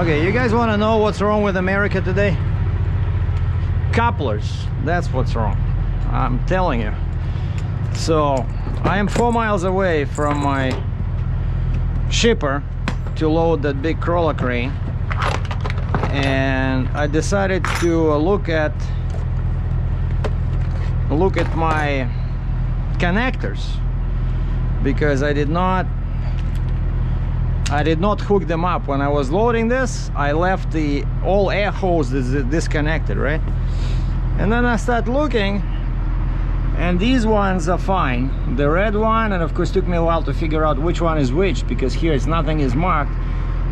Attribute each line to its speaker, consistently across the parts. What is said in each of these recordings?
Speaker 1: Okay, you guys want to know what's wrong with America today? Couplers, that's what's wrong. I'm telling you. So I am 4 miles away from my shipper to load that big crawler crane, and I decided to look at my connectors, because I did not hook them up when I was loading this. I left the all air hose disconnected, right? And then I start looking, and these ones are fine. The red one, and of course took me a while to figure out which one is which, because here nothing is marked.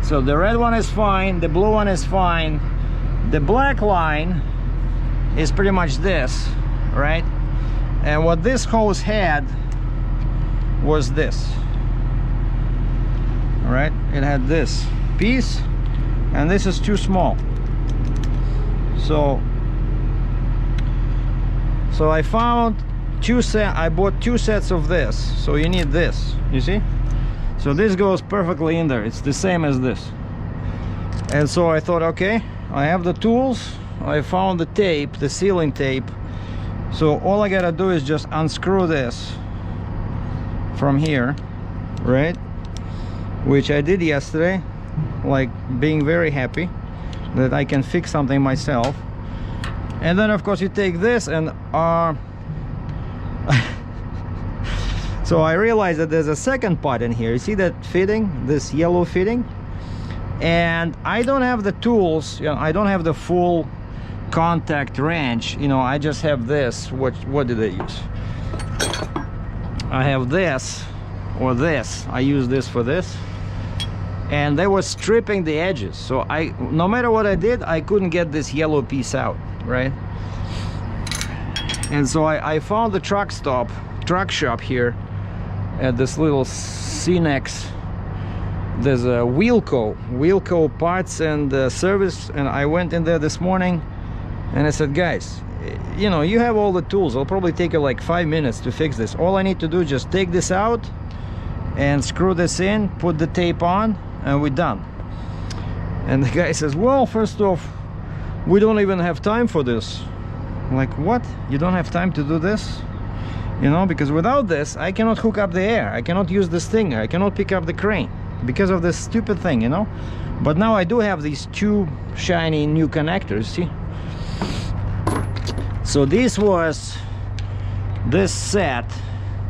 Speaker 1: So the red one is fine, the blue one is fine, the black line is pretty much this, right? And what this hose had was this. All right, it had this piece, and this is too small. So I found I bought 2 sets of this. So you need this, you see? So this goes perfectly in there. It's the same as this. And so I thought, okay, I have the tools. I found the tape, the sealing tape. So all I gotta do is just unscrew this from here, right? Which I did yesterday, like being very happy that I can fix something myself. And then of course you take this and so I realized that there's a second part in here. You see that fitting, this yellow fitting? And I don't have the tools, you know, I don't have the full contact wrench, you know, I just have this. What did I use? I have this or this. I use this for this. And they were stripping the edges, so no matter what I did, I couldn't get this yellow piece out, right? And so I found the truck shop here at this little CNEX. There's a Wheelco parts and service, and I went in there this morning and I said, guys, you know, you have all the tools. It'll probably take you like 5 minutes to fix this. All I need to do is just take this out and screw this in, put the tape on, and we're done. And the guy says, well, first off, we don't even have time for this. I'm like, what? You don't have time to do this? You know, because without this I cannot hook up the air, I cannot use the stinger, I cannot pick up the crane because of this stupid thing, you know. But now I do have these 2 shiny new connectors, see? So this set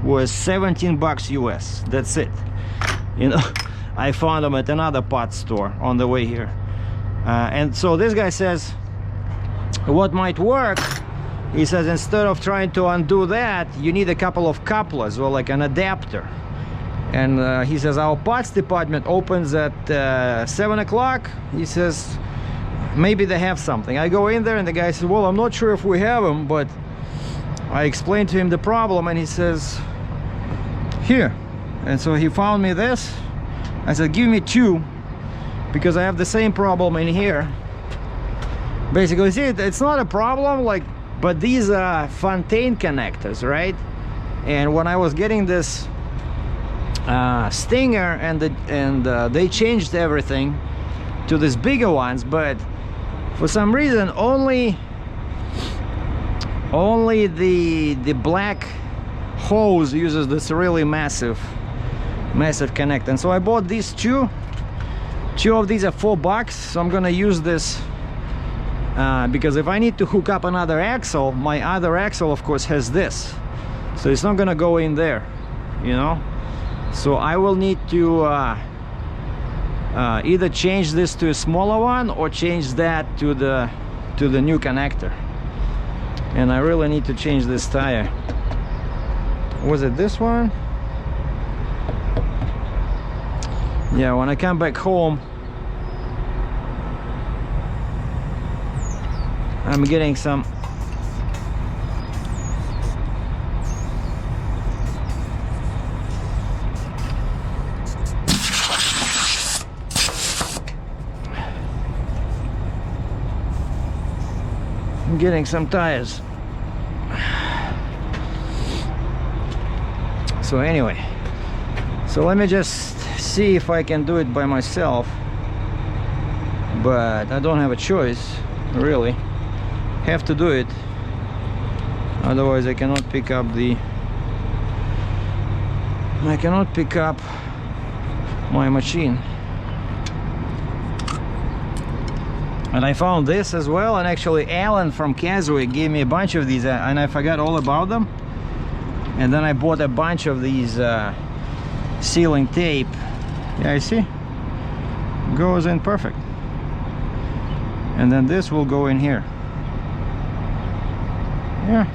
Speaker 1: was 17 bucks US. That's it, you know. I found them at another parts store on the way here, and so this guy says what might work. He says instead of trying to undo that, you need a couple of couplers or like an adapter. And he says our parts department opens at 7 o'clock. He says maybe they have something. I go in there and the guy says, well, I'm not sure if we have them, but I explained to him the problem, and he says here. And so he found me this. I said, give me 2, because I have the same problem in here. Basically, see, it's not a problem, like, but these are Fontaine connectors, right? And when I was getting this stinger, and they changed everything to these bigger ones, but for some reason only the black hose uses this really massive connector. And so I bought these 2 of these are $4, so I'm gonna use this because if I need to hook up another axle, my other axle of course has this, so it's not gonna go in there, you know. So I will need to either change this to a smaller one or change that to the new connector. And I really need to change this tire. Was it this one? Yeah, when I come back home, I'm getting some tires. So anyway, so let me just see if I can do it by myself, but I don't have a choice, really. Have to do it, otherwise I cannot pick up my machine. And I found this as well, and actually Alan from Keswick gave me a bunch of these, and I forgot all about them. And then I bought a bunch of these sealing tape. Yeah, I see, goes in perfect. And then this will go in here. Yeah.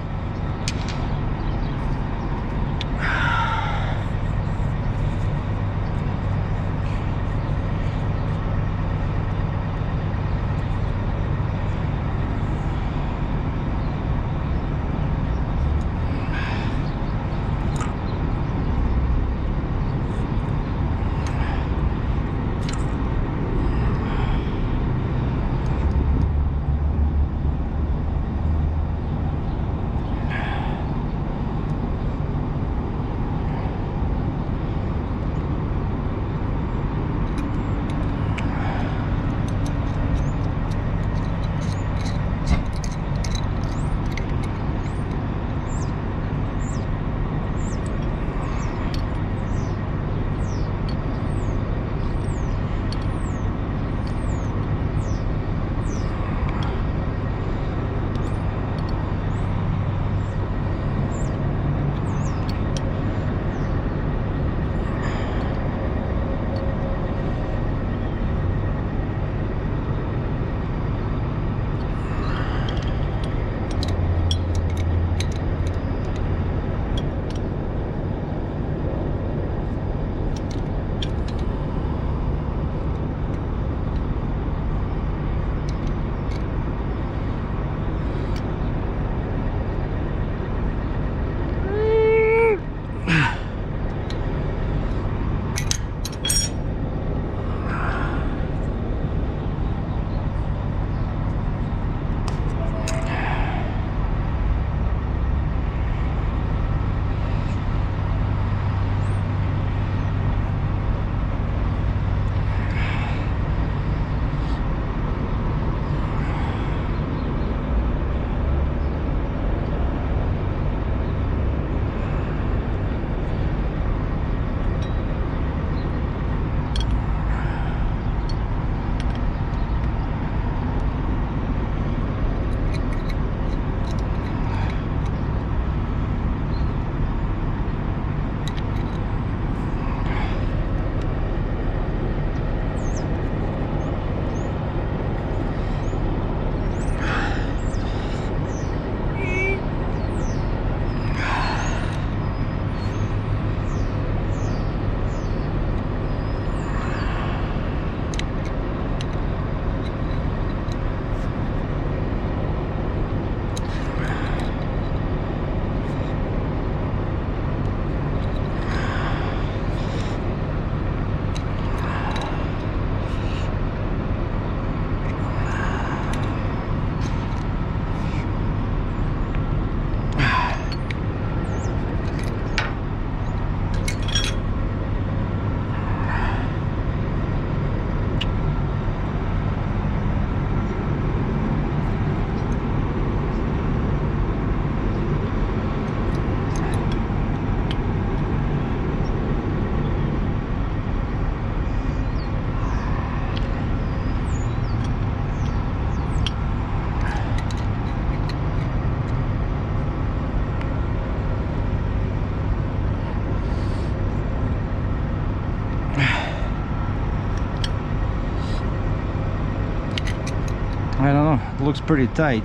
Speaker 1: I don't know, it looks pretty tight,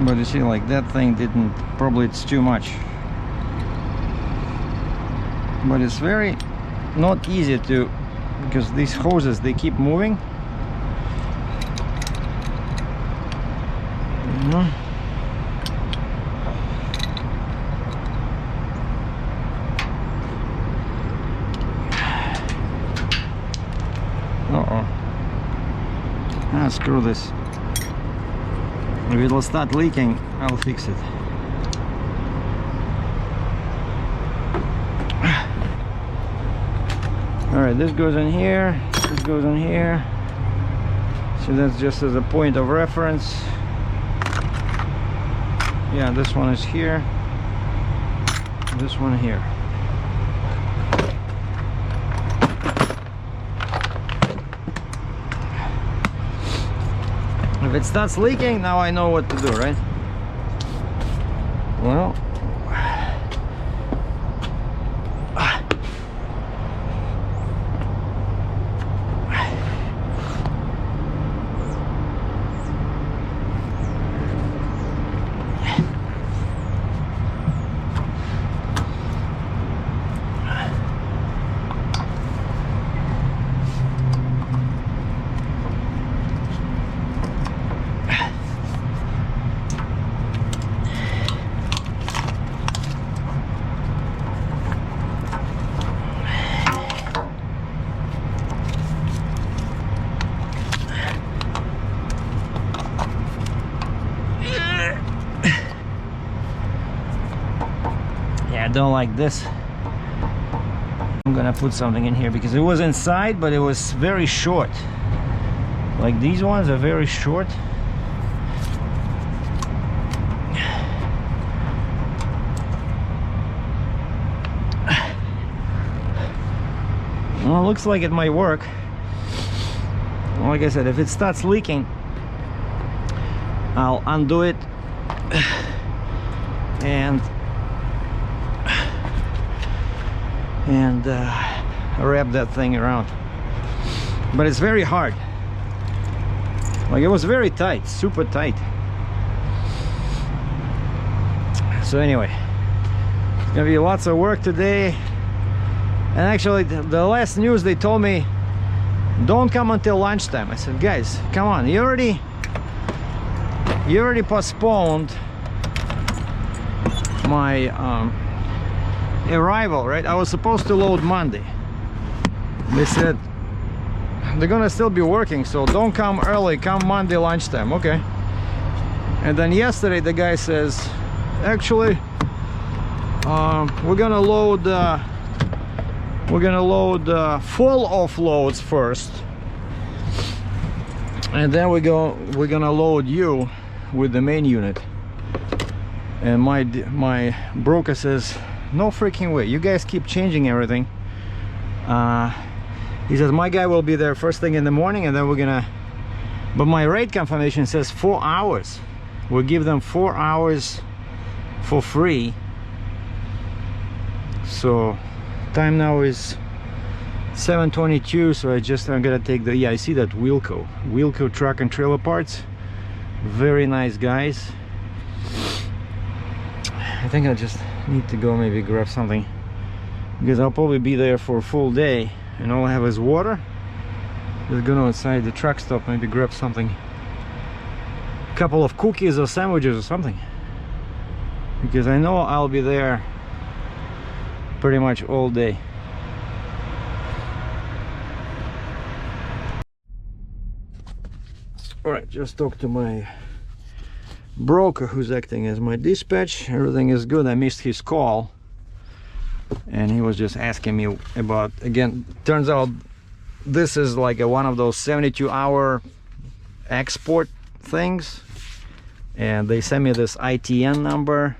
Speaker 1: but you see, like, that thing didn't, probably it's too much, but it's very not easy to, because these hoses, they keep moving. Screw this. If it will start leaking, I'll fix it. Alright, this goes in here, This goes in here. So that's just as a point of reference. Yeah, this one is here. This one here. If it starts leaking, now I know what to do, right? Well, I don't like this. I'm gonna put something in here because it was inside, but it was very short. Like these ones are very short. Well, it looks like it might work. Like I said, if it starts leaking, I'll undo it and wrap that thing around. But it's very hard. Like it was very tight, super tight. So anyway, it's gonna be lots of work today. And actually the last news, they told me don't come until lunchtime. I said, guys, come on, you already postponed my arrival, right? I was supposed to load Monday. They said they're gonna still be working, so don't come early, come Monday lunchtime. Okay. And then yesterday the guy says, actually we're gonna load full offloads first, and then we're gonna load you with the main unit. And my broker says, no freaking way, you guys keep changing everything. He says my guy will be there first thing in the morning, and then we're gonna, but my rate confirmation says 4 hours. We'll give them 4 hours for free. So time now is 7:22, so I'm gonna take the, yeah, I see that Wilco truck and trailer parts, very nice guys. I think I just need to go maybe grab something, because I'll probably be there for a full day, and all I have is water. Just go outside the truck stop, maybe grab something, a couple of cookies or sandwiches or something, because I know I'll be there pretty much all day. All right, just talked to my broker who's acting as my dispatch. Everything is good. I missed his call, and he was just asking me about, again, turns out this is like one of those 72-hour export things, and they sent me this ITN number,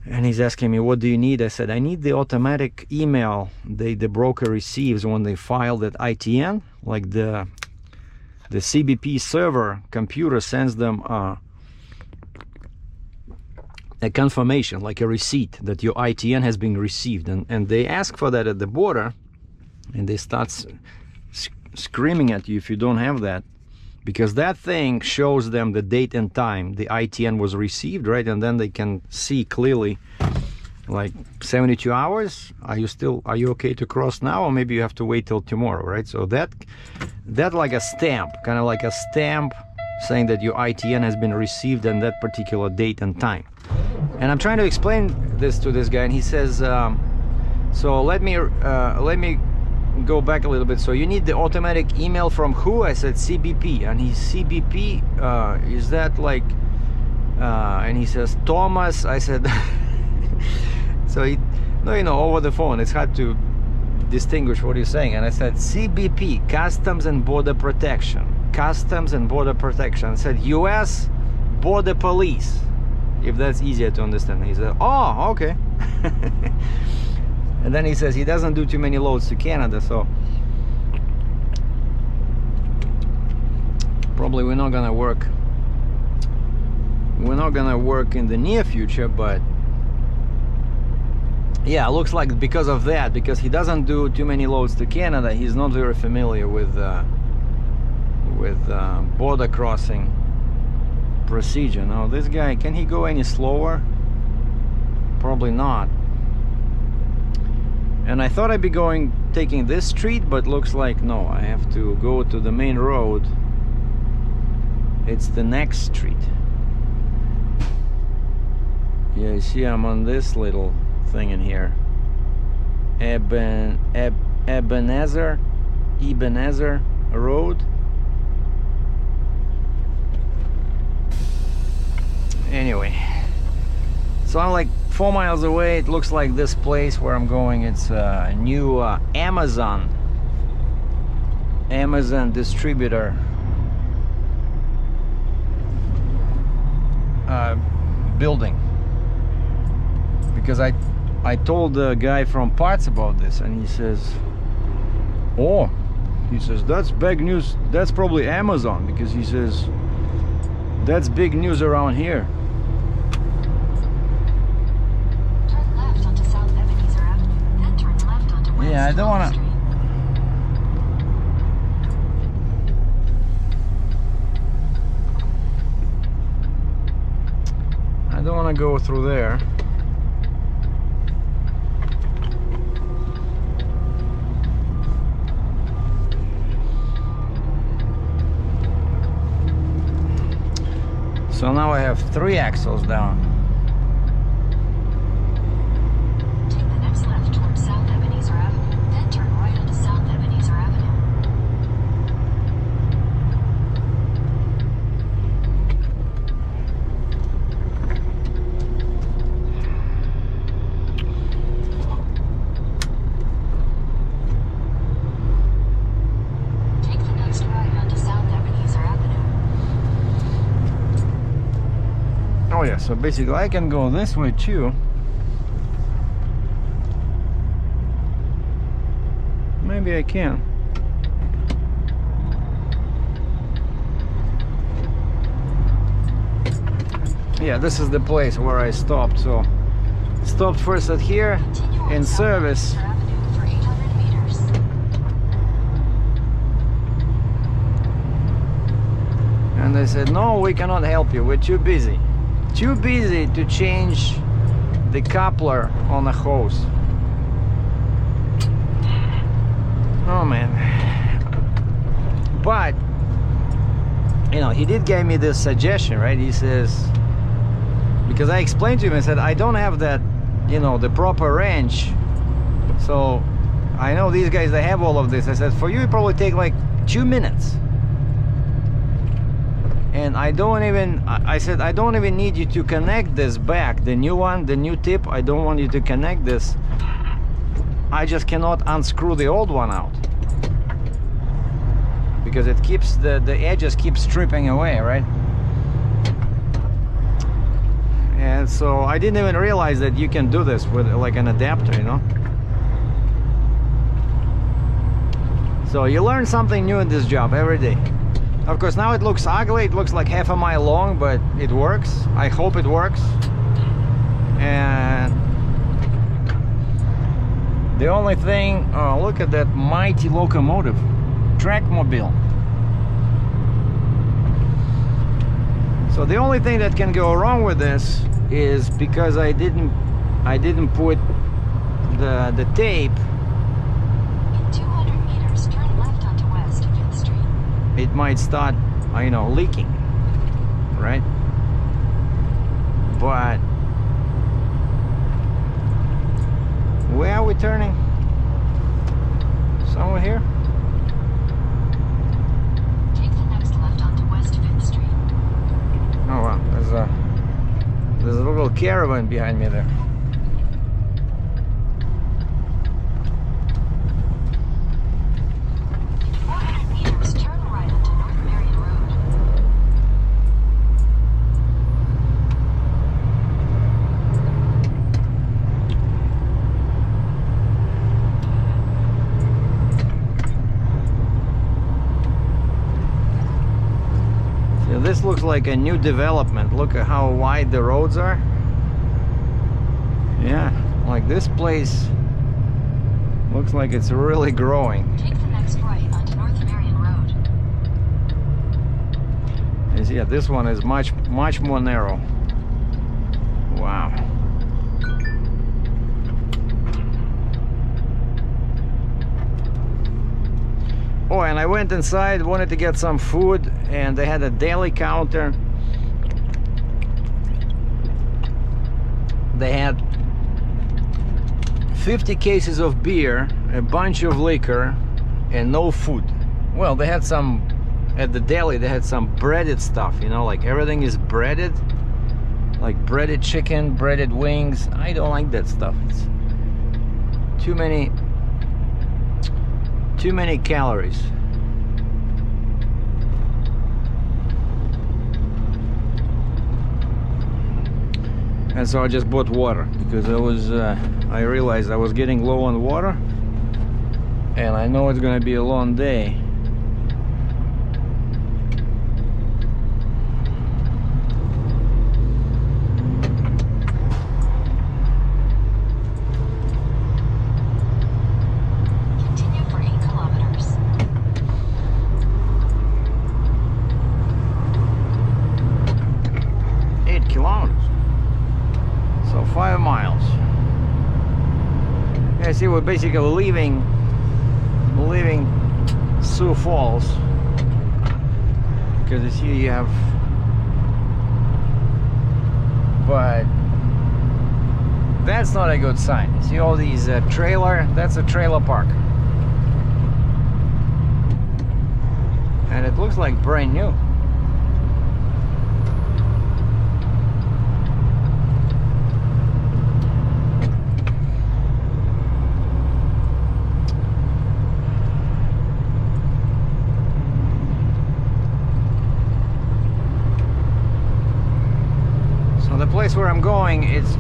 Speaker 1: and he's asking me, what do you need? I said, I need the automatic email the broker receives when they file that ITN, like the CBP server computer sends them a confirmation, like a receipt that your ITN has been received, and they ask for that at the border, and they start screaming at you if you don't have that, because that thing shows them the date and time the ITN was received, right? And then they can see clearly, like 72 hours, are you okay to cross now, or maybe you have to wait till tomorrow, right? So that like a stamp, kind of like a stamp saying that your ITN has been received on that particular date and time. And I'm trying to explain this to this guy, and he says, so let me go back a little bit. So you need the automatic email from who? I said CBP, and he's CBP, is that like, and he says Thomas. I said so he, no, you know, over the phone it's hard to distinguish what he's saying, and I said CBP, Customs and Border Protection. Customs and Border Protection. I said US Border Police, if that's easier to understand. He said, oh, okay. And then he says he doesn't do too many loads to Canada, so probably we're not gonna work in the near future. But yeah, it looks like because of that, because he doesn't do too many loads to Canada, he's not very familiar with border crossing procedure. Now this guy, can he go any slower? Probably not. And I thought I'd be taking this street, but looks like no, I have to go to the main road. It's the next street. Yeah, you see I'm on this little thing in here. Ebenezer Road. Anyway, so I'm like 4 miles away. It looks like this place where I'm going, it's a new Amazon distributor building, because I told the guy from parts about this, and he says, oh, he says, that's big news, that's probably Amazon, because he says that's big news around here.
Speaker 2: Turn left onto South Ebenezer Avenue, then turn left onto West
Speaker 1: Yeah, I don't want to. I don't want to go through there. So now I have 3 axles down.
Speaker 2: Take the next left towards South Ebenezer Avenue, then turn right onto South Ebenezer Avenue. Take the next right onto South Ebenezer Avenue.
Speaker 1: Oh yeah, so basically I can go this way too. Maybe I can. Yeah, this is the place where I stopped. So stopped first at here
Speaker 2: Continue on
Speaker 1: in
Speaker 2: South
Speaker 1: service.
Speaker 2: Ebenezer Avenue for 800 meters.
Speaker 1: And they said, no, we cannot help you, we're too busy. Too busy to change the coupler on the hose. Oh man. But you know, he did give me this suggestion, right? He says, because I explained to him, I said, I don't have that, you know, the proper wrench. So I know these guys, they have all of this. I said, for you, it probably take like 2 minutes. And I said, I don't even need you to connect this back, the new one, the new tip. I don't want you to connect this. I just cannot unscrew the old one out, because it keeps the edges keep stripping away, right? And so I didn't even realize that you can do this with like an adapter, you know. So you learn something new in this job every day. Of course, now it looks ugly. It looks like half a mile long, but it works. I hope it works. And the only thing, oh, look at that mighty locomotive, Trackmobile. So the only thing that can go wrong with this is because I didn't put the tape.
Speaker 2: In 200 meters, turn left onto West 5th Street.
Speaker 1: It might start, you know, leaking, right? But where are we turning? Somewhere here?
Speaker 2: Take the next left onto West 5th Street.
Speaker 1: Oh wow, there's a little caravan behind me there. looks like a new development. Look at how wide the roads are. Yeah, like this place looks like it's really growing.
Speaker 2: Take the next right onto North Marion Road.
Speaker 1: And yeah, this one is much more narrow. Wow. Oh, and I went inside, wanted to get some food, and they had a deli counter. They had 50 cases of beer, a bunch of liquor, and no food. Well, they had some, at the deli, they had some breaded stuff, you know, like everything is breaded. Like breaded chicken, breaded wings. I don't like that stuff. It's too many calories. And so I just bought water because I realized I was getting low on water, and I know it's gonna be a long day.
Speaker 2: Continue for 8 kilometers.
Speaker 1: 8 kilometers. So 5 miles. Yeah, see, we're basically leaving Sioux Falls, because you see you have, but that's not a good sign. You see all these trailer, that's a trailer park, and it looks like brand new. The place where I'm going, it's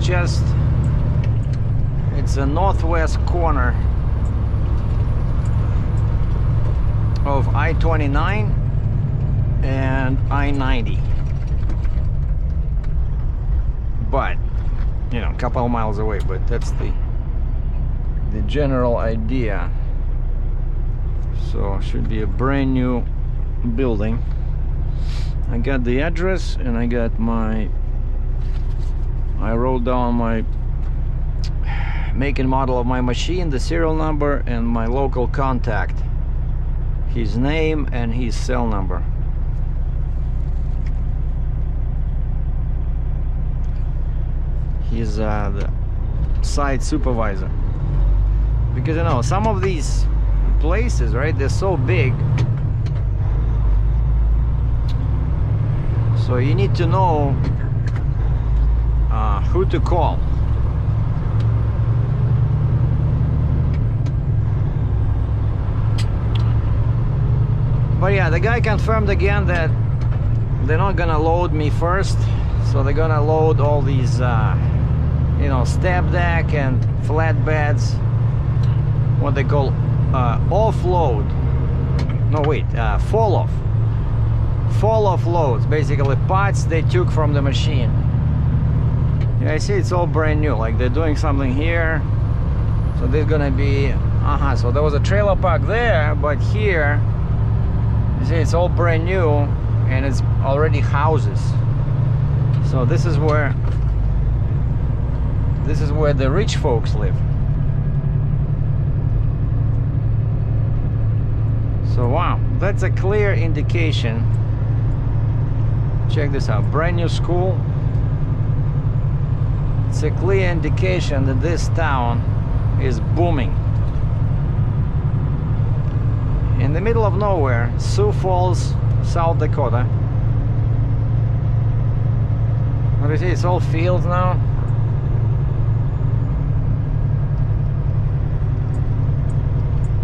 Speaker 1: a northwest corner of I-29 and I-90, but you know, a couple of miles away, but that's the general idea. So it should be a brand new building. I got the address, and I got I wrote down my make and model of my machine, the serial number, and my local contact, his name and his cell number. He's the site supervisor, because you know, some of these places, right, they're so big, so you need to know who to call. But yeah, the guy confirmed again that they're not gonna load me first, so they're gonna load all these you know, step deck and flatbeds, what they call offload, no wait, fall off loads, basically parts they took from the machine. Yeah, I see it's all brand new, like they're doing something here. So there's gonna be, so there was a trailer park there, but here, you see it's all brand new, and it's already houses. So this is where the rich folks live. So wow, that's a clear indication. Check this out, brand new school. It's a clear indication that this town is booming. In the middle of nowhere, Sioux Falls, South Dakota. What do you see? It's all fields now.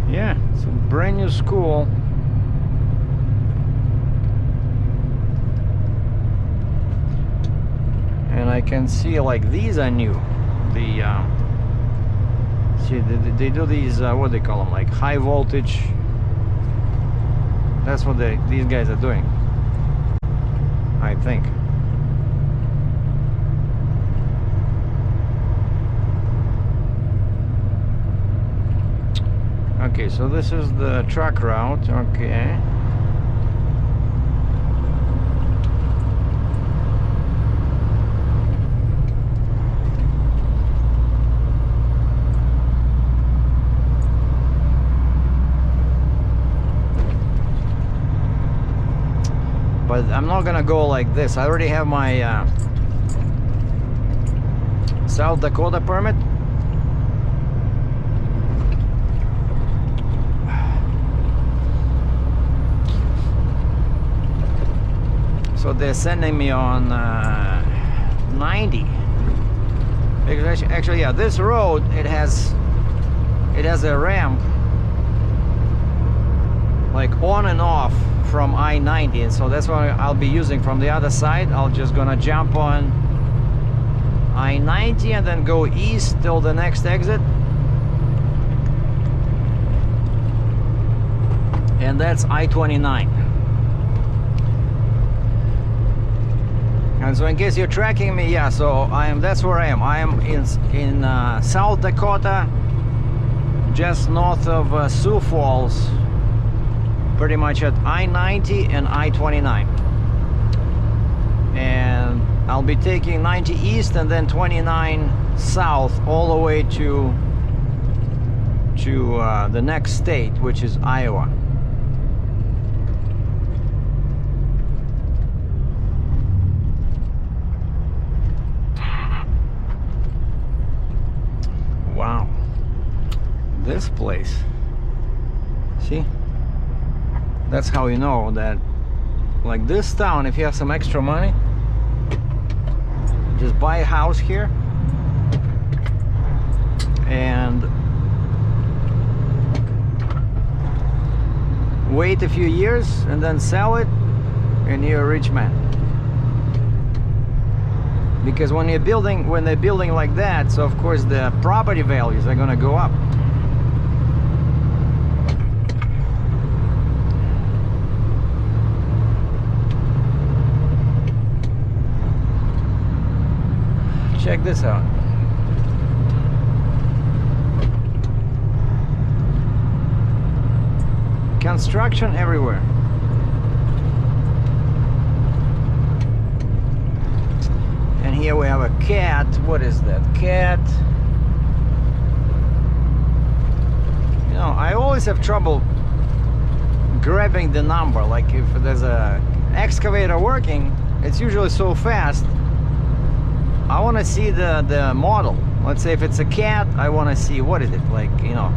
Speaker 1: Yeah, it's a brand new school. And I can see, like, these are new. See, they do these, what do they call them, like high voltage. That's what these guys are doing. I think. Okay, so this is the truck route. Okay. But I'm not gonna go like this. I already have my South Dakota permit. So they're sending me on 90. Because actually, yeah, this road it has a ramp like on and off from I-90, and so that's what I'll be using from the other side. I'll just gonna jump on I-90 and then go east till the next exit, and that's I-29. And so in case you're tracking me, yeah, so that's where I am. I am in South Dakota, just north of Sioux Falls, pretty much at I-90 and I-29. And I'll be taking 90 east and then 29 south all the way to the next state, which is Iowa. Wow, this place, see? That's how you know that, like this town, if you have some extra money, just buy a house here and wait a few years and then sell it, and you're a rich man. Because when they're building like that, so of course the property values are gonna go up. Check this out. Construction everywhere. And here we have a cat. What is that? Cat. You know, I always have trouble grabbing the number. Like if there's a excavator working, it's usually so fast. I want to see the model. Let's say if it's a cat, I want to see, what is it, like, you know,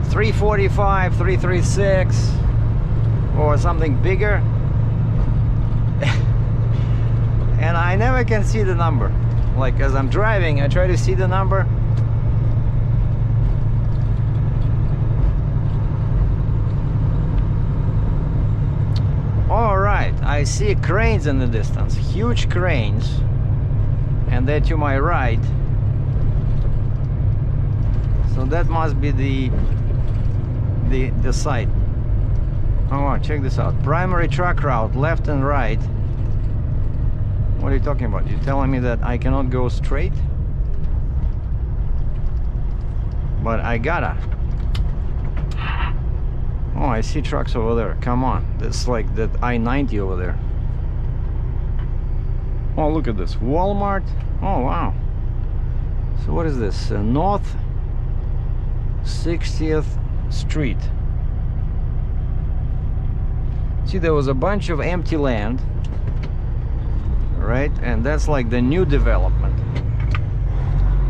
Speaker 1: 345, 336, or something bigger. And I never can see the number. Like as I'm driving, I try to see the number. All right, I see cranes in the distance, huge cranes. And they're to my right, so that must be the site. Oh wow, check this out. Primary truck route, left and right. What are you talking about? You're telling me that I cannot go straight? But I gotta. Oh, I see trucks over there. Come on, that's like that I-90 over there. Oh, look at this, Walmart. Oh wow. So what is this? North 60th Street. See, there was a bunch of empty land, right? And that's like the new development.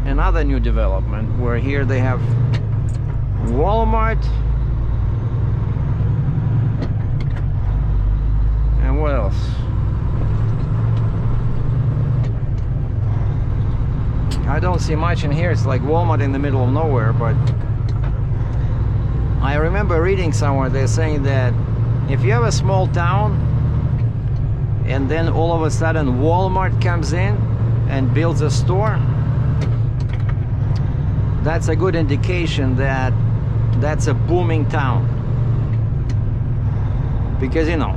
Speaker 1: Another new development where here they have Walmart. And what else? I don't see much in here. It's like Walmart in the middle of nowhere. But I remember reading somewhere they're saying that if you have a small town and then all of a sudden Walmart comes in and builds a store, that's a good indication that that's a booming town. Because, you know,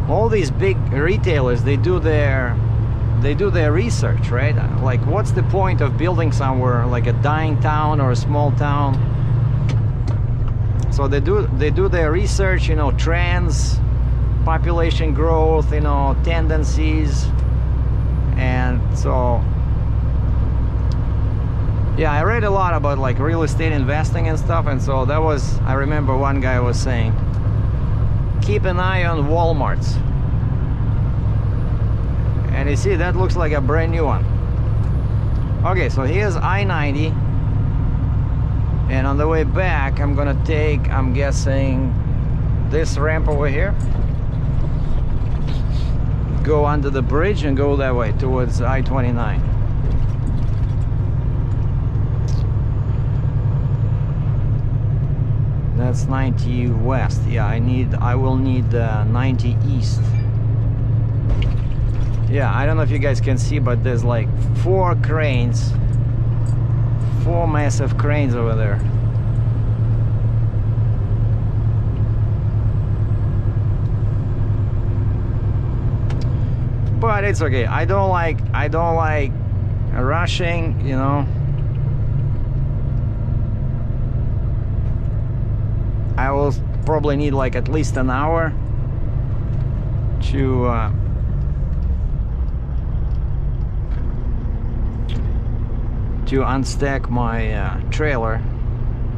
Speaker 1: all these big retailers, they do their research, right? Like, what's the point of building somewhere like a dying town or a small town? So they do their research, you know, trends, population growth, you know, tendencies. And so yeah, I read a lot about like real estate investing and stuff, and so that was, I remember one guy was saying, keep an eye on Walmarts. And you see, that looks like a brand new one. Okay, so here's I-90, and on the way back I'm gonna take, I'm guessing, this ramp over here, go under the bridge and go that way towards I-29. That's 90 west. Yeah, I will need 90 east. Yeah, I don't know if you guys can see, but there's like 4 cranes, 4 massive cranes over there. But it's okay. I don't like rushing, you know. I will probably need like at least an hour to unstack my trailer.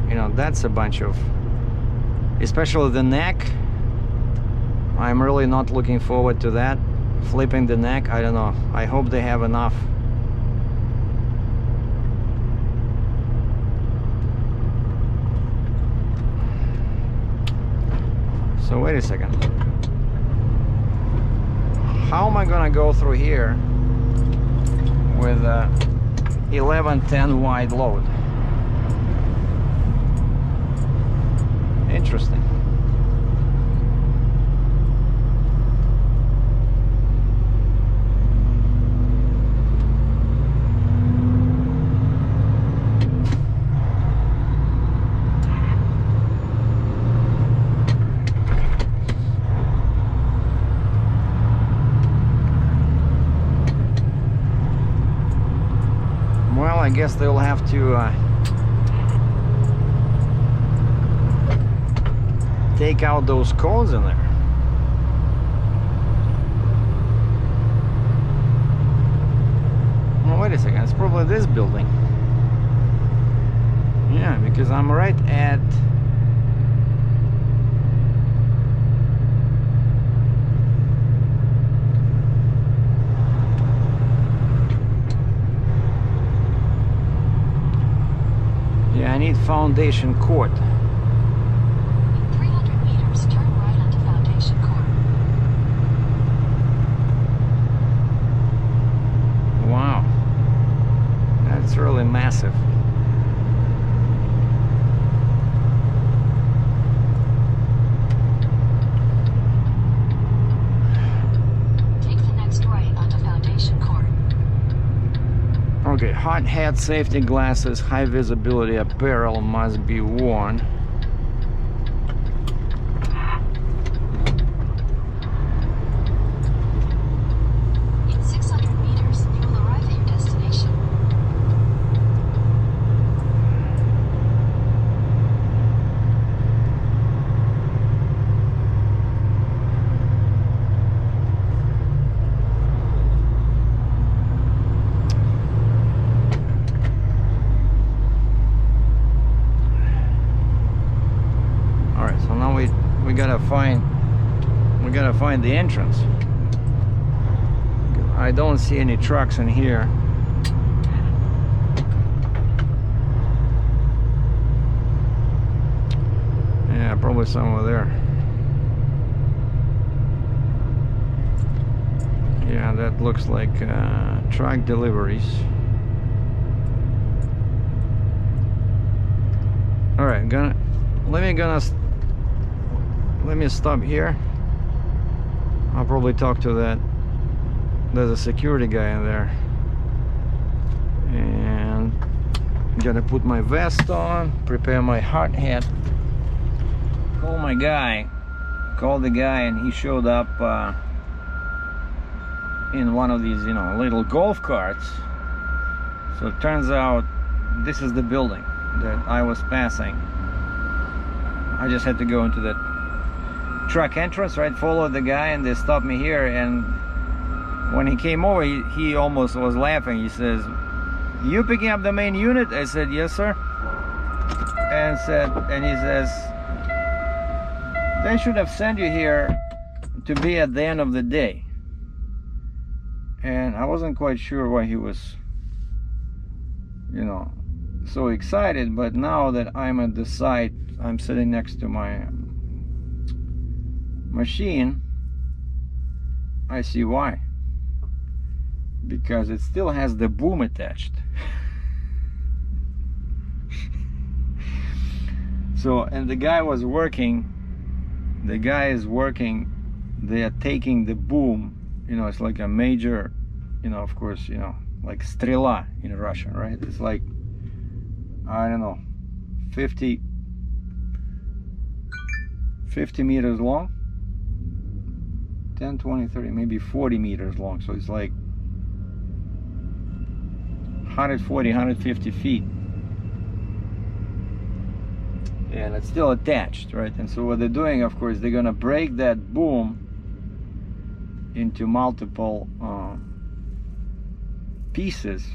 Speaker 1: You know, that's a bunch of, especially the neck. I'm really not looking forward to that, flipping the neck. I don't know, I hope they have enough. So wait a second, how am I gonna go through here with a 1110 wide load? Interesting. I guess they'll have to take out those cones in there. Oh, wait a second, it's probably this building. Yeah, because I'm right at I need Foundation Court.
Speaker 2: In 300 meters, turn right onto Foundation Court.
Speaker 1: Wow, that's really massive.
Speaker 2: Take the next right onto Foundation Court.
Speaker 1: Okay, hard hat, safety glasses, high visibility apparel must be worn.
Speaker 2: In 600 meters, you will arrive at your destination. We gotta find the entrance. I don't see any trucks in here. Yeah, probably somewhere there. Yeah, that looks like truck deliveries. All right, let me stop here. I'll probably talk to that. There's a security guy in there. And gotta put my vest on, prepare my hard hat, call my guy called the guy, and he showed up in one of these, you know, little golf carts. So it turns out this is the building that I was passing. I just had to go into the truck entrance, right? Followed the guy, and they stopped me here. And when he came over, he almost was laughing. He says, "You picking up the main unit?" I said, "Yes, sir." And he says, "They should have sent you here to be at the end of the day." And I wasn't quite sure why he was, you know, so excited. But now that I'm at the site, I'm sitting next to my machine, I see why. Because it still has the boom attached. So, and the guy was working, the guy is working, they are taking the boom, you know, it's like a major, you know, of course, you know, like strela in Russian, right? It's like, I don't know, 50 meters long, 10, 20, 30, maybe 40 meters long. So it's like 140, 150 feet. And it's still attached, right? And so what they're doing, of course, they're gonna break that boom into multiple pieces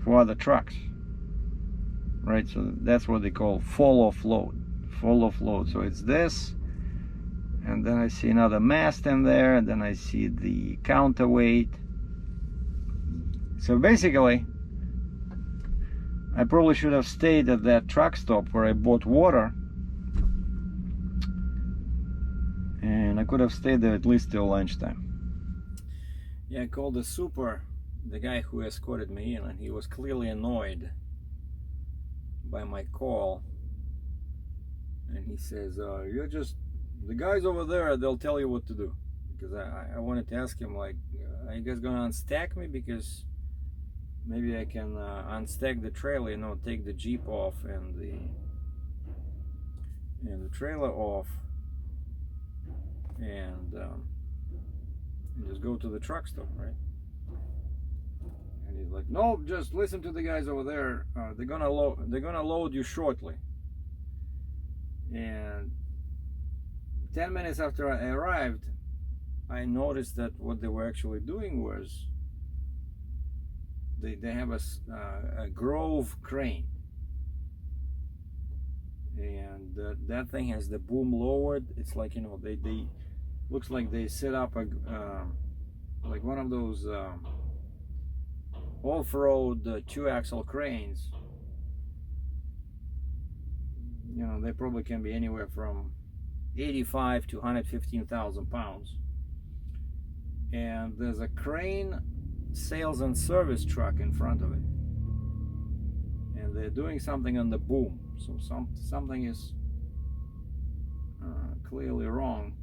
Speaker 2: for other trucks, right? So that's what they call fall off load. So it's this, and then I see another mast in there, and then I see the counterweight. So basically, I probably should have stayed at that truck stop where I bought water, and I could have stayed there at least till lunchtime. Yeah, I called the super, the guy who escorted me in, and he was clearly annoyed by my call. And he says, "You're just, the guys over there, they'll tell you what to do." Because I wanted to ask him, like, are you guys gonna unstack me? Because maybe I can unstack the trailer, you know, take the Jeep off and the trailer off, and just go to the truck stop, right? And he's like, "No, just listen to the guys over there. They're gonna load you shortly." And 10 minutes after I arrived, I noticed that what they were actually doing was they have a Grove crane, and that thing has the boom lowered. It's like, you know, they looks like they set up a like one of those off-road 2-axle cranes. You know, they probably can be anywhere from 85 to 115,000 pounds. And there's a crane sales and service truck in front of it, and they're doing something on the boom. So something is clearly wrong,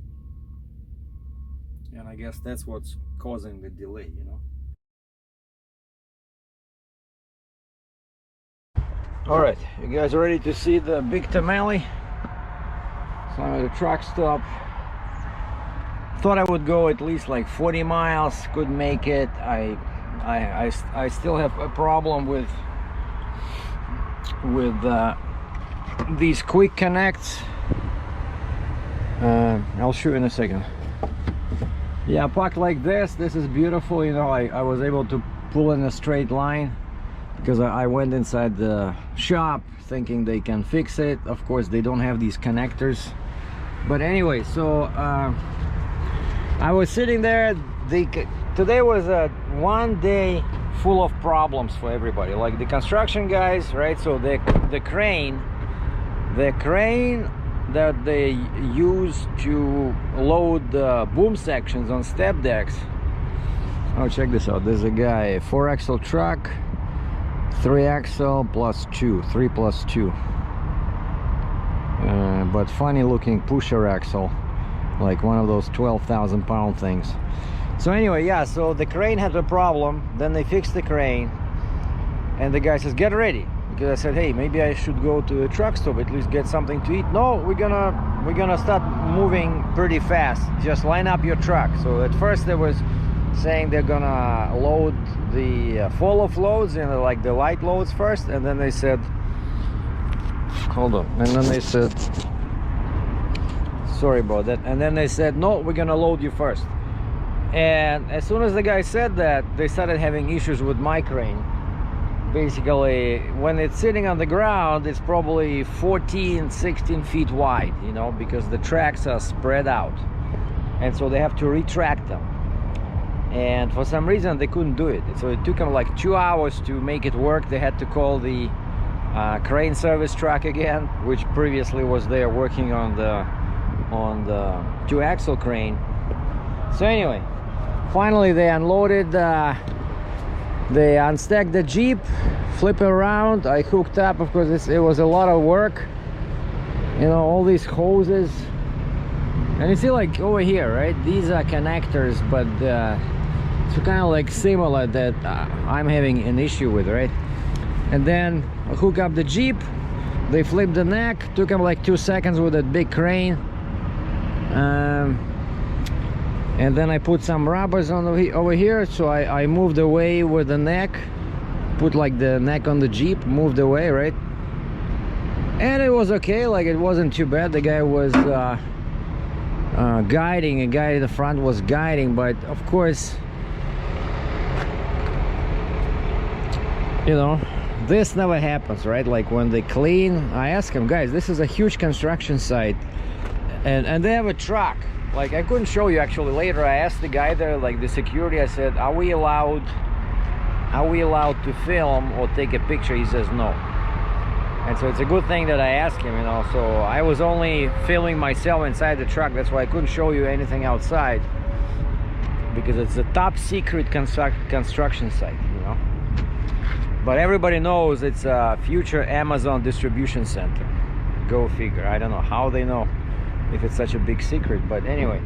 Speaker 2: and I guess that's what's causing the delay, you know. All right, you guys are ready to see the big tamale? So I'm at a truck stop. Thought I would go at least like 40 miles, couldn't make it. I still have a problem with these quick connects. I'll show you in a second. Yeah, parked like this is beautiful. You know, I was able to pull in a straight line because I went inside the shop thinking they can fix it. Of course, they don't have these connectors. But anyway, so I was sitting there. Today was a one day full of problems for everybody, like the construction guys, right? So the crane that they use to load boom sections on step decks. Oh, check this out. There's a guy, 4-axle truck, 3-axle plus 2, 3 plus 2. But funny looking pusher axle, like one of those 12,000 pound things. So anyway, yeah, so the crane had a problem. Then they fixed the crane, and the guy says, "Get ready,"
Speaker 1: because I said, hey, maybe I should go to the truck stop, at least get something to eat. No, we're gonna start moving pretty fast. Just line up your truck. So at first they was saying they're gonna load the fall-off loads, you know, like the light loads first, and then they said, hold on, and then they said, sorry about that, and then they said, no, we're gonna load you first. And as soon as the guy said that, they started having issues with my crane. Basically, when it's sitting on the ground, it's probably 14-16 feet wide, you know, because the tracks are spread out, and so they have to retract them. And for some reason they couldn't do it, so it took them like 2 hours to make it work. They had to call the crane service truck again, which previously was there working on the 2-axle crane. So anyway, finally they unloaded, they unstacked the Jeep, flip around. I hooked up, of course it was a lot of work, you know, all these hoses. And you see, like over here, right, these are connectors, but it's kind of like similar that I'm having an issue with, right? And then I hook up the Jeep, they flip the neck, took them like 2 seconds with that big crane. And then I put some rubbers on over here, so I moved away with the neck, put like the neck on the Jeep, moved away, right? And it was okay, like it wasn't too bad. The guy was guiding, a guy in the front was guiding, but of course, you know, this never happens, right? Like when they clean, I ask them, guys, this is a huge construction site, and they have a truck. Like, I couldn't show you actually. Later I asked the guy there, like the security, I said, are we allowed to film or take a picture? He says no. And so it's a good thing that I asked him, you know. So I was only filming myself inside the truck, that's why I couldn't show you anything outside, because it's a top secret construction site, you know. But everybody knows it's a future Amazon distribution center. Go figure. I don't know how they know if it's such a big secret, but anyway.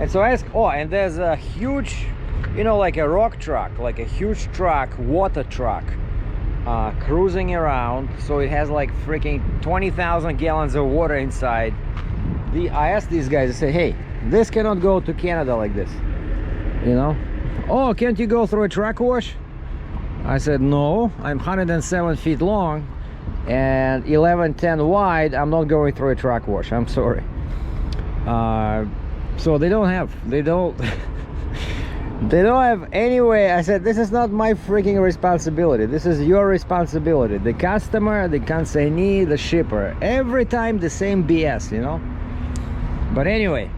Speaker 1: And so I asked, oh, and there's a huge, you know, like a rock truck, like a huge truck, water truck, cruising around. So it has like freaking 20,000 gallons of water inside. I asked these guys, I said, hey, this cannot go to Canada like this, you know. Oh, can't you go through a truck wash? I said, no, I'm 107 feet long and 11-10 wide. I'm not going through a truck wash, I'm sorry. So they don't have any way. I said, this is not my freaking responsibility, this is your responsibility, the customer, the consignee, the shipper. Every time the same BS, you know. But anyway,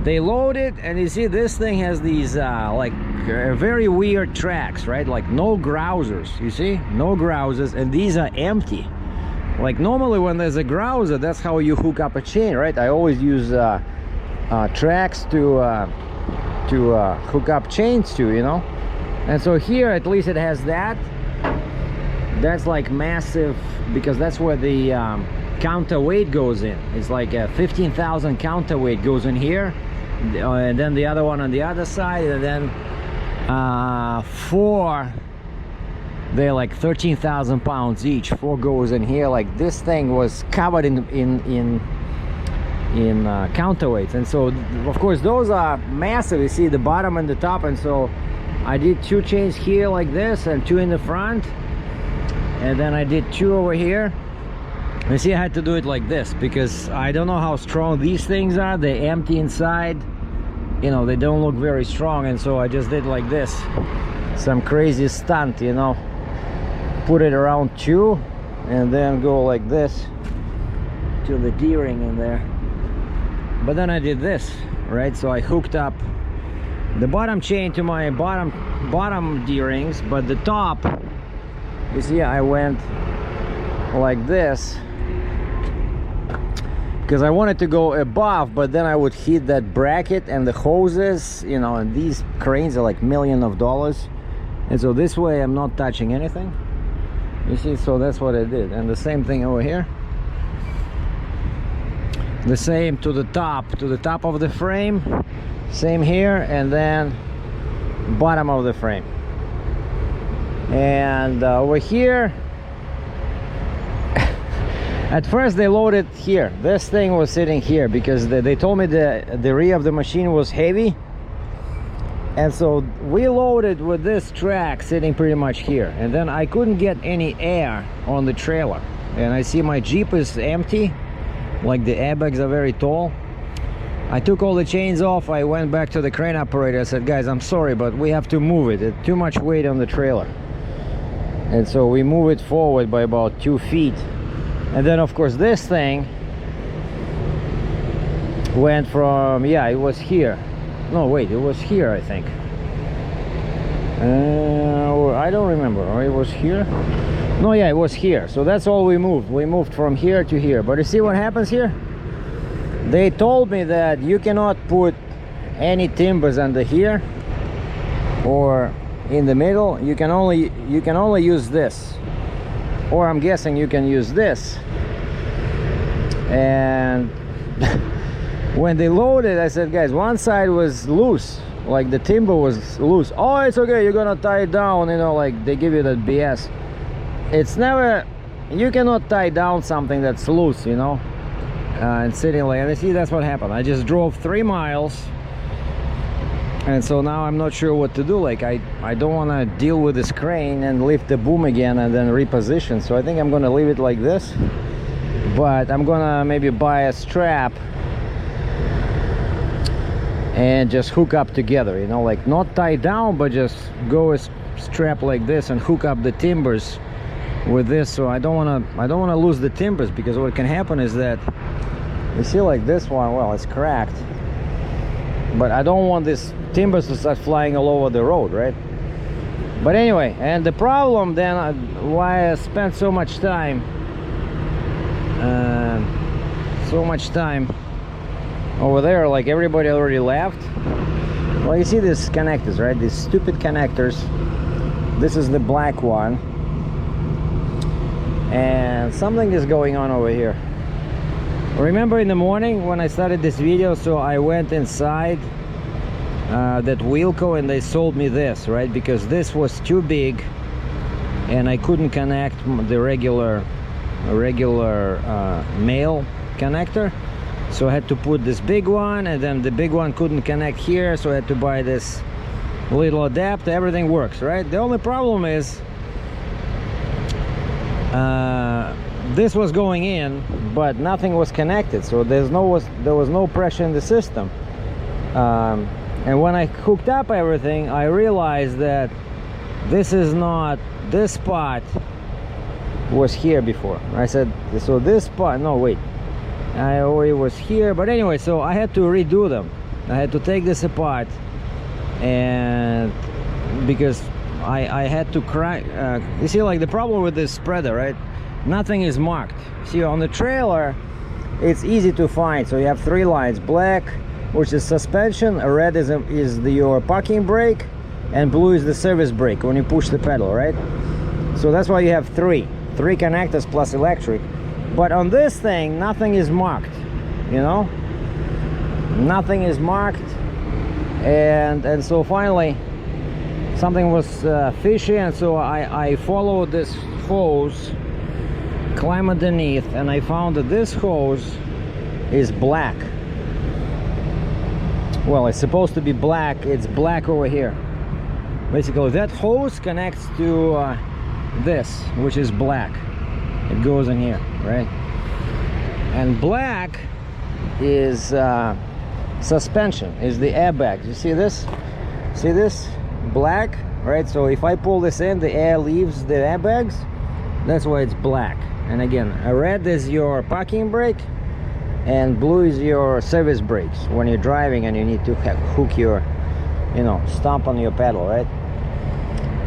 Speaker 1: they load it, and you see this thing has these like very weird tracks, right? Like no grousers, you see, no grousers, and these are empty. Like normally when there's a grouser, that's how you hook up a chain, right? I always use tracks to hook up chains to, you know. And so here at least it has that. That's like massive, because that's where the counterweight goes in. It's like a 15,000 counterweight goes in here, and then the other one on the other side, and then 4, they're like 13,000 pounds each. 4 goes in here. Like this thing was covered in counterweights, and so of course those are massive. You see the bottom and the top, and so I did 2 chains here like this and 2 in the front, and then I did 2 over here. You see, I had to do it like this because I don't know how strong these things are. They're empty inside, you know, they don't look very strong, and so I just did like this, some crazy stunt, you know. Put it around 2 and then go like this to the D-ring in there. But then I did this, right? So I hooked up the bottom chain to my bottom D-rings, but the top, you see, I went like this because I wanted to go above, but then I would hit that bracket and the hoses, you know, and these cranes are like millions of dollars, and so this way I'm not touching anything, you see. So that's what I did. And the same thing over here, the same to the top of the frame, same here, and then bottom of the frame. And over here At first they loaded here. This thing was sitting here because they told me the rear of the machine was heavy. And so we loaded with this track sitting pretty much here. And then I couldn't get any air on the trailer. And I see my Jeep is empty. Like the airbags are very tall. I took all the chains off. I went back to the crane operator. I said, guys, I'm sorry, but we have to move it. It's too much weight on the trailer. And so we move it forward by about 2 feet. And then of course this thing went from, yeah, it was here. No, wait, it was here, I think. I don't remember. Or it was here? No, yeah, it was here. So that's all we moved. We moved from here to here. But you see what happens here? They told me that you cannot put any timbers under here or in the middle. You can only use this. Or I'm guessing you can use this. And when they loaded, I said, guys, one side was loose, like the timber was loose. Oh, it's okay, you're gonna tie it down, you know, like they give you that BS. It's never, you cannot tie down something that's loose, you know, and sitting like, and you see, that's what happened. I just drove 3 miles, and so now I'm not sure what to do. Like I don't want to deal with this crane and lift the boom again and then reposition. So I think I'm gonna leave it like this, but I'm gonna maybe buy a strap and just hook up together, you know, like not tie down, but just go a strap like this and hook up the timbers with this. So I don't want to lose the timbers, because what can happen is that you see, like this one, well, it's cracked, but I don't want this timbers to start flying all over the road, right? But anyway, and the problem then, why I spent so much time over there, like everybody already left. Well, you see these connectors, right? These stupid connectors. This is the black one, and something is going on over here. Remember in the morning when I started this video, so I went inside that Kobelco and they sold me this, right? Because this was too big and I couldn't connect the regular male connector. So I had to put this big one, and then the big one couldn't connect here, so I had to buy this little adapter. Everything works, right? The only problem is this was going in, but nothing was connected, so there was no pressure in the system. And when I hooked up everything, I realized that this spot was here before. I said, so this spot, no, wait, it was here. But anyway, so I had to redo them. I had to take this apart, and because I had to crack, you see, like the problem with this spreader, right? Nothing is marked. See, on the trailer it's easy to find. So you have 3 lines: black, which is suspension, red is your parking brake, and blue is the service brake when you push the pedal, right? So that's why you have 3 connectors plus electric. But on this thing, nothing is marked, you know, nothing is marked. And so finally something was fishy, and so I followed this hose, climbed underneath, and I found that this hose is black. Well, it's supposed to be black. It's black over here. Basically that hose connects to this, which is black. It goes in here, right? And black is suspension, is the airbag. You see this? See this? Black, right? So if I pull this in, the air leaves the airbags. That's why it's black. And again, red is your parking brake, and blue is your service brakes when you're driving and you need to hook your, you know, stomp on your pedal, right?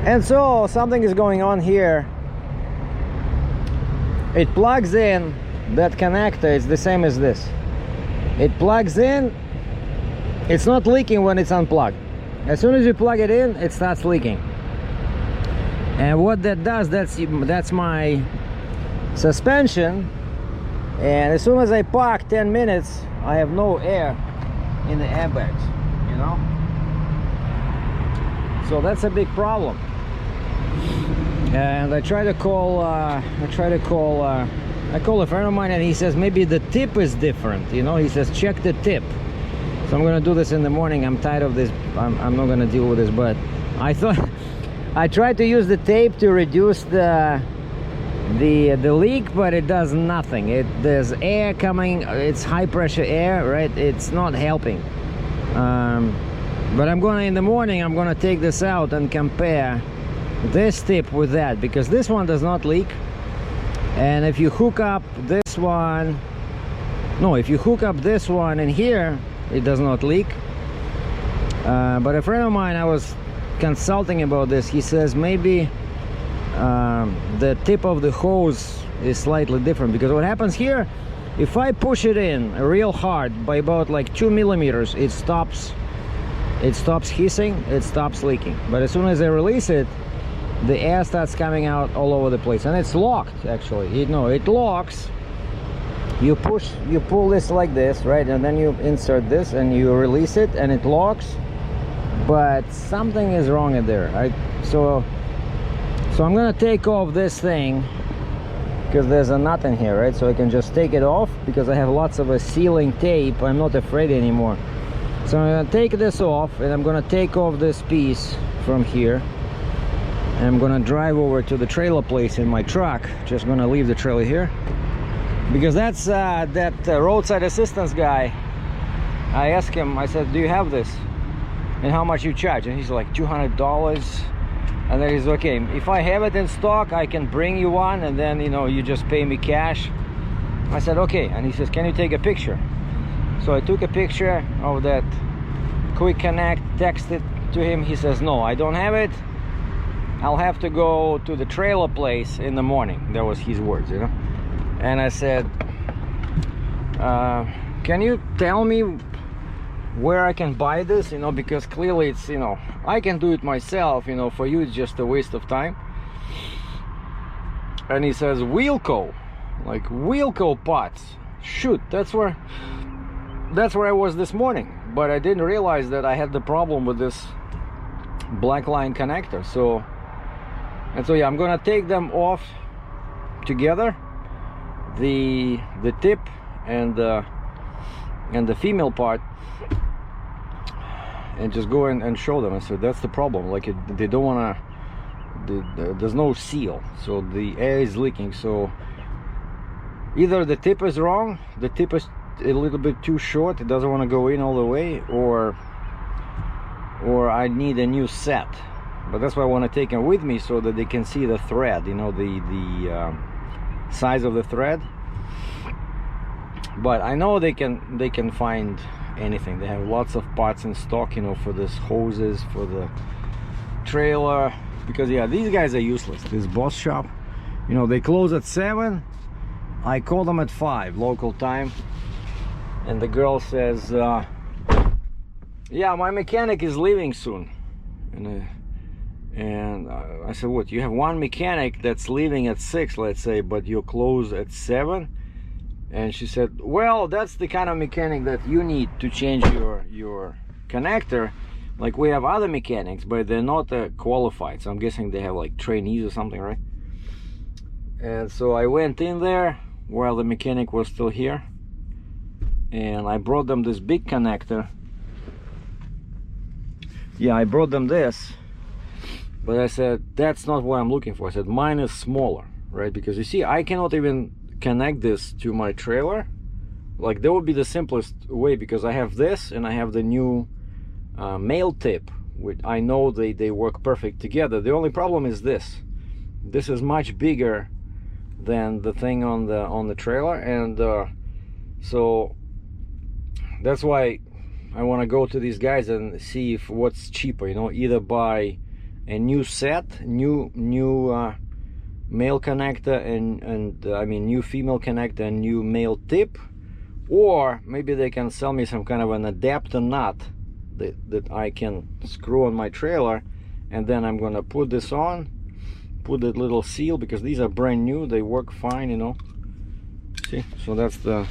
Speaker 1: And so something is going on here. It plugs in, that connector is the same as this. It plugs in, it's not leaking when it's unplugged. As soon as you plug it in, it starts leaking. And what that does, that's my suspension. And as soon as I park 10 minutes, I have no air in the airbags, you know. So that's a big problem. And I try to call I call a friend of mine and he says maybe the tip is different, you know. He says check the tip. So I'm gonna do this in the morning. I'm tired of this. I'm not gonna deal with this, but I thought I tried to use the tape to reduce the leak, but it does nothing. There's air coming, it's high pressure air, right? It's not helping. But I'm gonna, in the morning, I'm gonna take this out and compare this tip with that, because this one does not leak. And if you hook up this one, no, if you hook up this one in here, it does not leak. But a friend of mine, I was consulting about this, he says maybe the tip of the hose is slightly different, because what happens here, if I push it in real hard by about like 2 millimeters, it stops hissing, it stops leaking. But as soon as I release it, the air starts coming out all over the place, and it's locked actually. It locks. You pull this like this, right, and then you insert this and you release it and it locks, but something is wrong in there, right? So I'm gonna take off this thing, because there's a nut in here, right? So I can just take it off, because I have lots of sealing tape. I'm not afraid anymore. So I'm gonna take this off, and I'm gonna take off this piece from here, and I'm gonna drive over to the trailer place in my truck. Just gonna leave the trailer here, because that's that roadside assistance guy. I asked him, I said, do you have this and how much you charge? And he's like $200. And then he's okay, if I have it in stock, I can bring you one, and then you just pay me cash. I said okay, and he says, can you take a picture? So I took a picture of that quick connect, texted to him. He says, no, I don't have it. I'll have to go to the trailer place in the morning. That was his words, And I said, can you tell me where I can buy this, because clearly it's, I can do it myself, for you it's just a waste of time. And he says, Wheelco, like Wheelco pots. Shoot, that's where I was this morning, but I didn't realize that I had the problem with this black line connector. So yeah, I'm gonna take them off together, the tip and the female part, and just go in and show them. I said, that's the problem, like they don't want to, there's no seal, so the air is leaking. So either the tip is wrong, the tip is a little bit too short, it doesn't want to go in all the way, or I need a new set. But that's why I want to take them with me, so that they can see the thread, the size of the thread. But I know they can find anything. They have lots of parts in stock, for this hoses, for the trailer. Because yeah, these guys are useless. This Boss Shop, they close at 7. I call them at 5 local time, and the girl says, yeah, my mechanic is leaving soon. And I said, what, you have one mechanic that's leaving at 6, let's say, but you close at 7? And she said, well, that's the kind of mechanic that you need to change your connector. Like, we have other mechanics, but they're not qualified, so I'm guessing they have like trainees or something, right? And so I went in there while the mechanic was still here, and I brought them this big connector. Yeah, I brought them this, but I said, that's not what I'm looking for. I said, mine is smaller, right? Because you see, I cannot even connect this to my trailer. Like, that would be the simplest way, because I have this and I have the new male tip, which I know they work perfect together. The only problem is this is much bigger than the thing on the trailer, and so that's why I want to go to these guys and see if what's cheaper, either buy a new set, new male connector, and I mean new female connector and new male tip, or maybe they can sell me some kind of an adapter nut that I can screw on my trailer, and then I'm gonna put this on, put that little seal, because these are brand new, they work fine, see. So that's of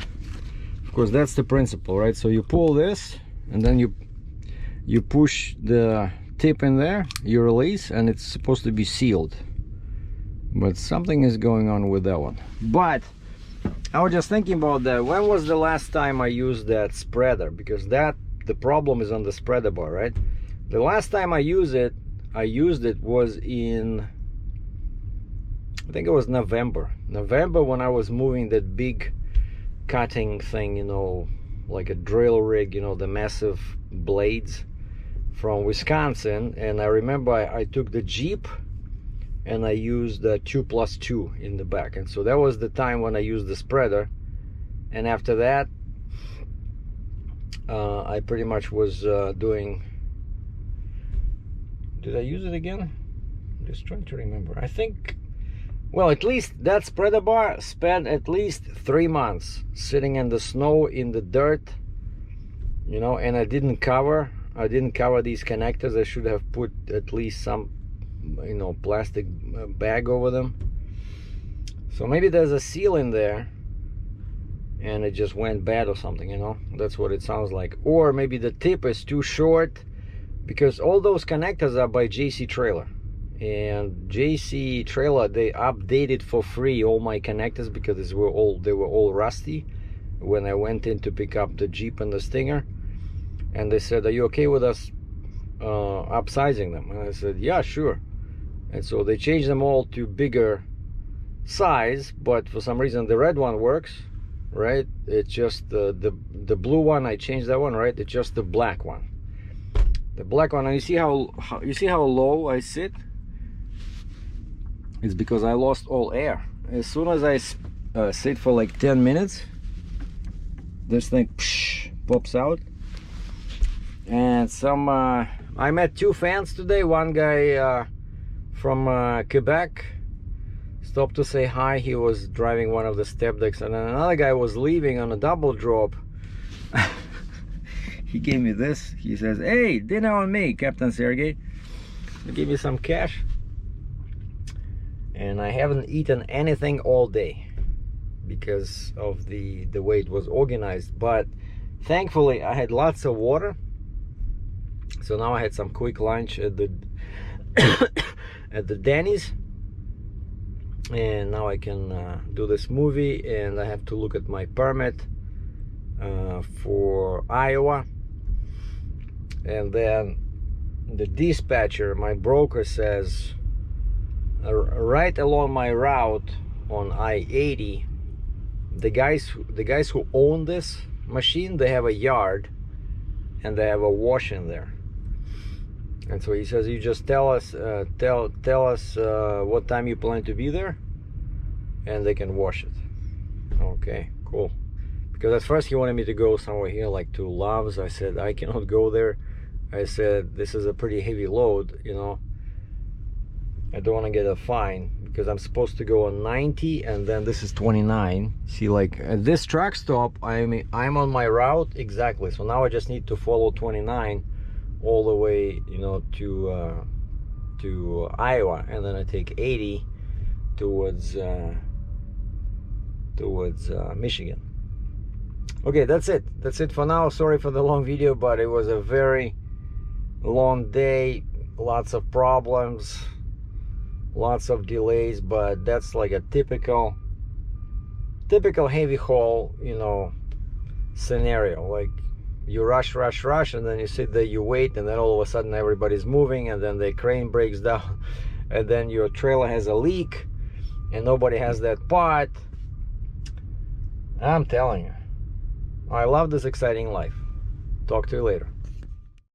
Speaker 1: course that's the principle, right? So you pull this, and then you push the tip in there, you release, and it's supposed to be sealed. But something is going on with that one. But
Speaker 2: I was just thinking about that. When was the last time I used that spreader? Because the problem is on the spreader bar, right? The last time I used it was in, I think it was November when I was moving that big cutting thing, you know, like a drill rig, you know, the massive blades from Wisconsin. And I remember I took the Jeep and I used the 2+2 in the back, and so that was the time when I used the spreader. And after that I pretty much was doing, did I use it again? I'm just trying to remember. I think, well, at least that spreader bar spent at least 3 months sitting in the snow, in the dirt, you know, and I didn't cover these connectors. I should have put at least some, you know, plastic bag over them. So maybe there's a seal in there and it just went bad or something, you know. That's what it sounds like. Or maybe the tip is too short, because all those connectors are by JC Trailer, and JC Trailer, they updated for free all my connectors because they were all rusty when I went in to pick up the Jeep and the Stinger. And they said, are you okay with us upsizing them? And I said, yeah, sure. And so they changed them all to bigger size, but for some reason the red one works, right? It's just the blue one, I changed that one, right? It's just the black one. The black one, and you see how low I sit? It's because I lost all air. As soon as I sit for like 10 minutes, this thing pops out. And some I met 2 fans today. One guy from Quebec stopped to say hi. He was driving one of the step decks, and then another guy was leaving on a double drop. He gave me this. He says, hey, dinner on me, Captain Sergei. He gave me some cash, and I haven't eaten anything all day because of the way it was organized. But thankfully I had lots of water, so now I had some quick lunch at the at the Denny's, and now I can do this movie. And I have to look at my permit for Iowa. And then the dispatcher, my broker, says right along my route on I-80, the guys who own this machine, they have a yard and they have a wash in there. And so he says, you just tell us what time you plan to be there, and they can wash it. Okay, cool. Because at first he wanted me to go somewhere here like to Love's. I said I cannot go there. I said this is a pretty heavy load, you know. I don't want to get a fine because I'm supposed to go on 90 and then this is 29. See, like at this truck stop, I'm on my route exactly. So now I just need to follow 29 all the way, you know, to Iowa, and then I take 80 towards Michigan. Okay, that's it for now. Sorry for the long video, but it was a very long day, lots of problems, lots of delays. But that's like a typical heavy haul, you know, scenario. Like you rush, and then you sit there, you wait, and then all of a sudden everybody's moving, and then the crane breaks down, and then your trailer has a leak and nobody has that part. I'm telling you, I love this exciting life. Talk to you later.